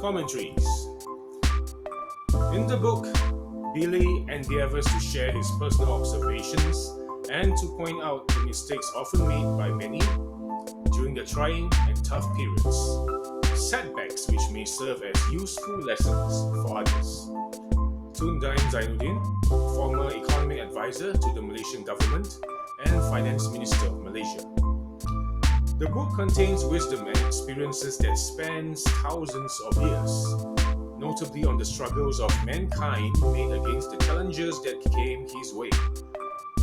Commentaries. In the book, Billy endeavors to share his personal observations and to point out the mistakes often made by many during the trying and tough periods, setbacks which may serve as useful lessons for others. Tundain Zainuddin, former economic advisor to the Malaysian government and finance minister of Malaysia. The book contains wisdom and experiences that spans thousands of years, notably on the struggles of mankind made against the challenges that came his way.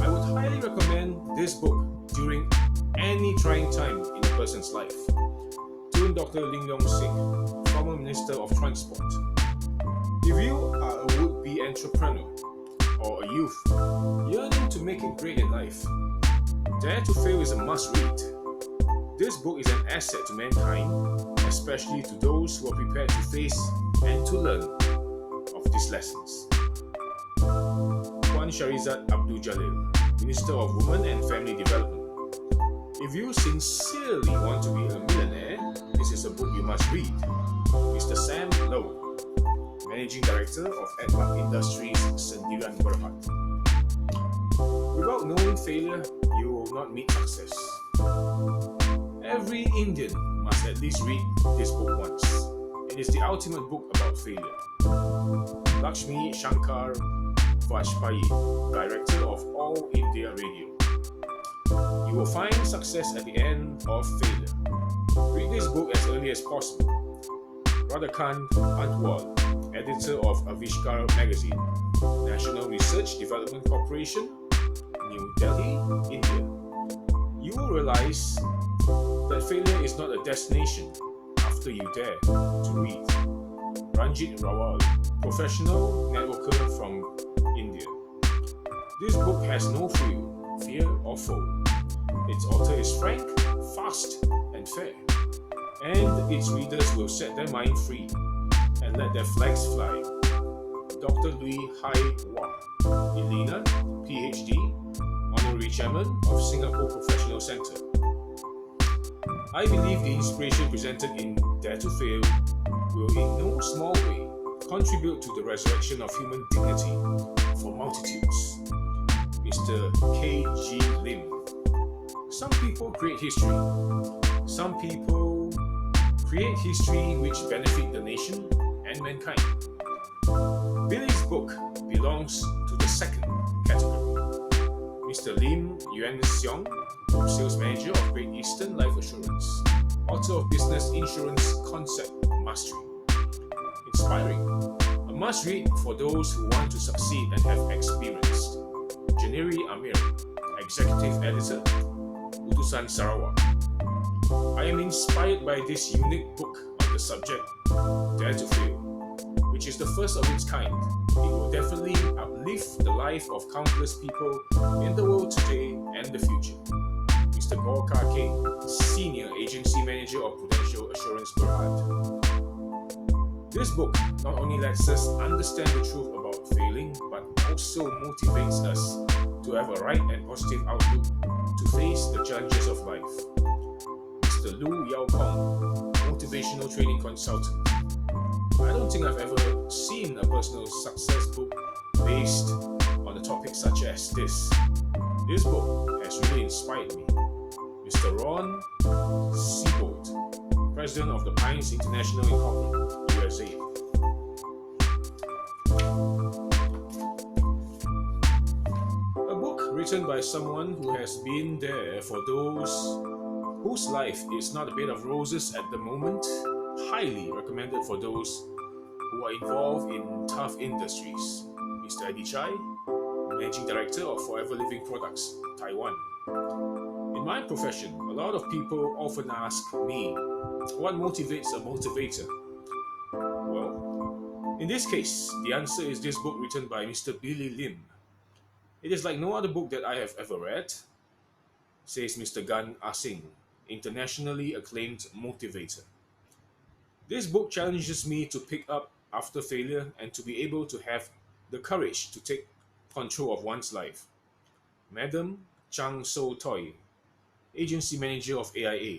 I would highly recommend this book during any trying time in a person's life. Tun Dr. Ling Yong Sing, former Minister of Transport. If you are a would-be entrepreneur or a youth yearning to make it great in life, Dare to Fail is a must-read. This book is an asset to mankind, especially to those who are prepared to face and to learn of these lessons. Puan Sharizat Abdul Jalil, Minister of Women and Family Development. If you sincerely want to be a millionaire, this is a book you must read. Mr. Sam Low, Managing Director of Admark Industries Sendirian Berhad. Without knowing failure, you will not meet success. Every Indian must at least read this book once. It is the ultimate book about failure. Lakshmi Shankar Vajpayee, Director of All India Radio. You will find success at the end of failure. Read this book as early as possible. Radhakant Antwal, Editor of Avishkar Magazine, National Research Development Corporation, New Delhi, India. You will realize that failure is not a destination after you dare to read. Ranjit Rawal, professional networker from India. This book has no fear or foe. Its author is frank, fast, and fair. And its readers will set their mind free and let their flags fly. Dr. Louis Hai Wah, Elena, PhD, Honorary Chairman of Singapore Professional Centre. I believe the inspiration presented in Dare to Fail will in no small way contribute to the resurrection of human dignity for multitudes. Mr. K.G. Lim. Some people create history. Some people create history which benefit the nation and mankind. Billy's book belongs to the second category. Mr. Lim Yuan Seong, Sales Manager of Great Eastern Life Assurance, author of Business Insurance Concept Mastery. Inspiring. A must-read for those who want to succeed and have experience. Janeri Amir, Executive Editor, Utusan Sarawak. I am inspired by this unique book on the subject, Dare to Fail, which is the first of its kind. It will definitely uplift the life of countless people in the world today and the future. Mr. Gorka King, Senior Agency Manager of Prudential Assurance Berhad. This book not only lets us understand the truth about failing, but also motivates us to have a right and positive outlook to face the challenges of life. Mr. Lu Yao Kong, Motivational Training Consultant. I don't think I've ever seen a personal success book based on a topic such as this. This book has really inspired me. Mr. Ron Seabold, President of the Pines International Incorporated, USA. A book written by someone who has been there for those whose life is not a bed of roses at the moment. Highly recommended for those who are involved in tough industries. Mr. Eddie Chai, Managing Director of Forever Living Products, Taiwan. In my profession, a lot of people often ask me, what motivates a motivator? Well, in this case, the answer is this book written by Mr. Billy Lim. It is like no other book that I have ever read, says Mr. Gan Asing, internationally acclaimed motivator. This book challenges me to pick up after failure and to be able to have the courage to take control of one's life. Madam Chang So Toy, Agency Manager of AIA.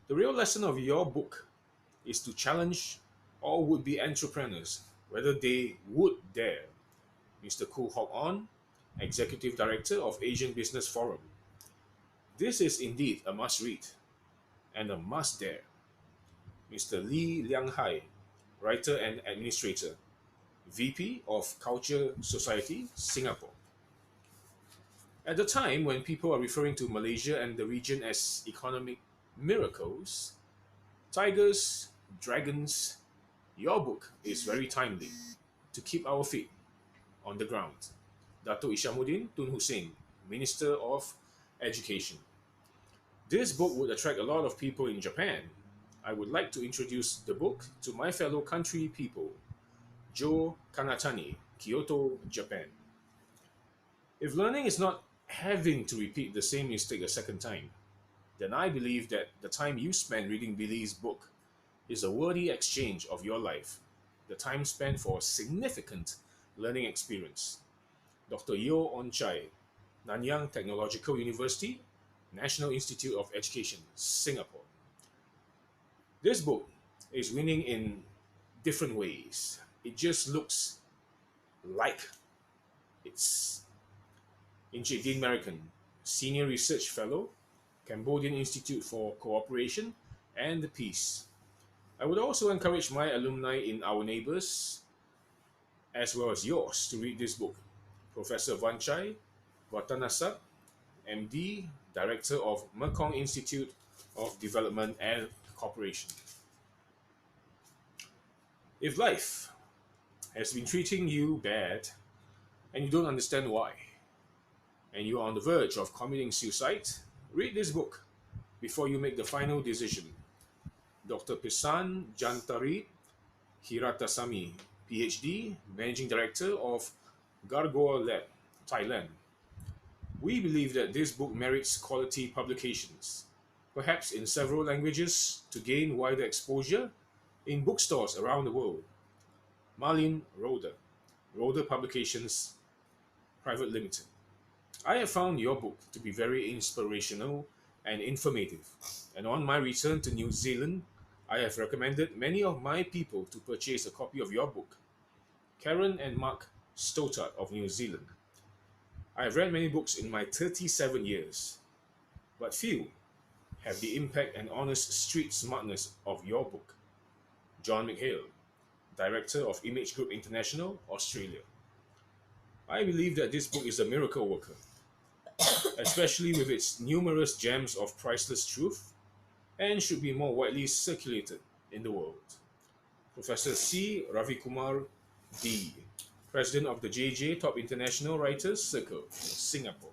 The real lesson of your book is to challenge all would be entrepreneurs whether they would dare. Mr. Khoo Hock On, Executive Director of Asian Business Forum. This is indeed a must read and a must dare. Mr. Lee Liang Hai, Writer and Administrator, VP of Culture Society, Singapore. At the time when people are referring to Malaysia and the region as economic miracles, tigers, dragons, your book is very timely to keep our feet on the ground. Dato Ishamuddin Tun Hussein, Minister of Education. This book would attract a lot of people in Japan. I would like to introduce the book to my fellow country people. Joe Kanatani, Kyoto, Japan. If learning is not having to repeat the same mistake a second time, then I believe that the time you spend reading Billy's book is a worthy exchange of your life, the time spent for a significant learning experience. Dr. Yeo On Chai, Nanyang Technological University, National Institute of Education, Singapore. This book is winning in different ways. It just looks like it's Encik Dean American, Senior Research Fellow, Cambodian Institute for Cooperation and Peace. I would also encourage my alumni in our neighbors, as well as yours, to read this book. Professor Vanchai Vatanasat, MD, Director of Mekong Institute of Development and Cooperation. If life has been treating you bad and you don't understand why, and you are on the verge of committing suicide, read this book before you make the final decision. Dr. Pisan Jantari Hiratasamy, PhD, Managing Director of Gargoyle Lab, Thailand. We believe that this book merits quality publications, perhaps in several languages, to gain wider exposure in bookstores around the world. Marlene Roder, Roder Publications Private Limited. I have found your book to be very inspirational and informative, and on my return to New Zealand, I have recommended many of my people to purchase a copy of your book. Karen and Mark Stoddart of New Zealand. I have read many books in my 37 years, but few have the impact and honest street smartness of your book. John McHale, Director of Image Group International, Australia. I believe that this book is a miracle worker, especially with its numerous gems of priceless truth, and should be more widely circulated in the world. Professor C. Ravikumar D., President of the JJ Top International Writers Circle, Singapore.